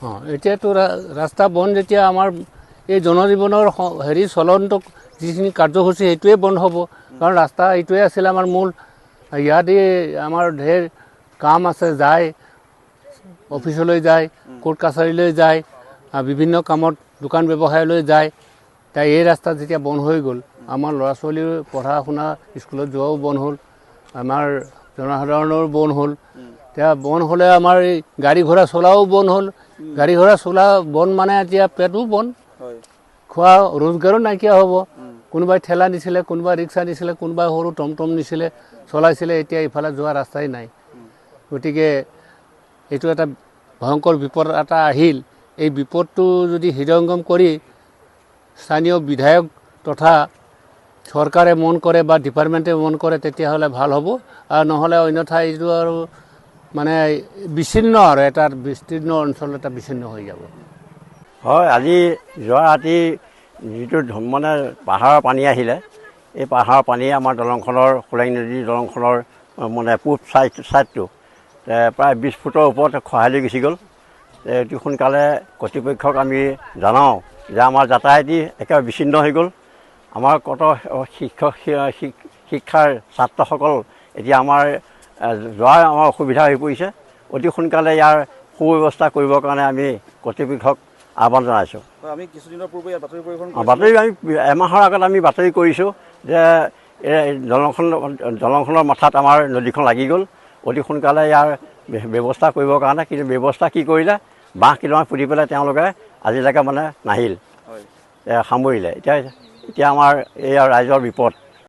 এতিয়াতো ৰাস্তা বন্ধ যেতিয়া আমাৰ এই জনজীৱনৰ হেৰি চলন্ত যিখিনি কাৰ্যসূচী সেইটোৱে বন্ধ হ'ব কাৰণ ৰাস্তা এইটোৱে আছিল আমাৰ মূল ইয়াতে আমাৰ ঢেৰ কাম আছে যায় অফিচলৈ যায় কোৰ্ট কাছাৰীলৈ যায় বিভিন্ন কামত দোকান ব্যৱসায়লৈ যায় তাই এই ৰাস্তা যেতিয়া বন্ধ হৈ গ'ল আমাৰ ল'ৰা ছোৱালীৰ পঢ়া শুনা স্কুলত যোৱাও বন্ধ হ'ল আমাৰ জনসাধাৰণৰো বন্ধ হ'ল এতিয়া বন্ধ হ'লে আমাৰ এই গাড়ী ঘোঁৰা চলাও বন্ধ হ'ল গাড়ী ঘোঁৰা চলা বন্ধ মানে এতিয়া পেটো বন্ধ খোৱা ৰোজগাৰো নাইকিয়া হ'ব কোনোবাই ঠেলা নিছিলে কোনোবাই ৰিক্সা নিছিলে কোনোবাই সৰু টমটম নিছিলে চলাইছিলে এতিয়া ইফালে যোৱা ৰাস্তাই নাই গতিকে এইটো এটা ভয়ংকৰ বিপদ এটা আহিল এই বিপদটো যদি হৃদয়ংগম কৰি স্থানীয় বিধায়ক তথা চৰকাৰে মন কৰে বা ডিপাৰ্টমেণ্টে মন কৰে তেতিয়াহ'লে ভাল হ'ব আৰু নহ'লে অন্যথা এইটো আৰু মানে বিচ্ছিন্ন আৰু এটা বিস্তীৰ্ণ অঞ্চল এটা বিচ্ছিন্ন হৈ যাব হয় আজি যোৱা ৰাতি যিটো মানে পাহাৰৰ পানী আহিলে এই পাহাৰৰ পানীয়ে আমাৰ দলংখনৰ সোলাং নদীৰ দলংখনৰ মানে পূব ছাইডটো প্ৰায় 20 ফুটৰ ওপৰত খহাই লৈ গুচি গ'ল অতি সোনকালে কৰ্তৃপক্ষক আমি জনাওঁ যে আমাৰ যাতায়াতী একেবাৰে বিচ্ছিন্ন হৈ গ'ল আমাৰ কত শিক্ষাৰ ছাত্ৰসকল এতিয়া আমাৰ যোৱাৰ আমাৰ অসুবিধা হৈ পৰিছে অতি সোনকালে ইয়াৰ সুব্যৱস্থা কৰিবৰ কাৰণে আমি কৰ্তৃপক্ষক আহ্বান জনাইছোঁ আমি কিছুদিনৰ পূৰ্বে বাতৰি পৰিৱেশন বাতৰি আমি এমাহৰ আগত আমি বাতৰি কৰিছোঁ যে দলংখনৰ মাথাত আমাৰ নদীখন লাগি গ'ল অতি সোনকালে ইয়াৰ ব্যৱস্থা কৰিবৰ কাৰণে কিন্তু ব্যৱস্থা কি কৰিলে বাঁহ কেইটামান পুতি পেলাই তেওঁলোকে আজিলৈকে মানে নাহিল সামৰিলে এতিয়া আমাৰ এই ৰাইজৰ বিপদ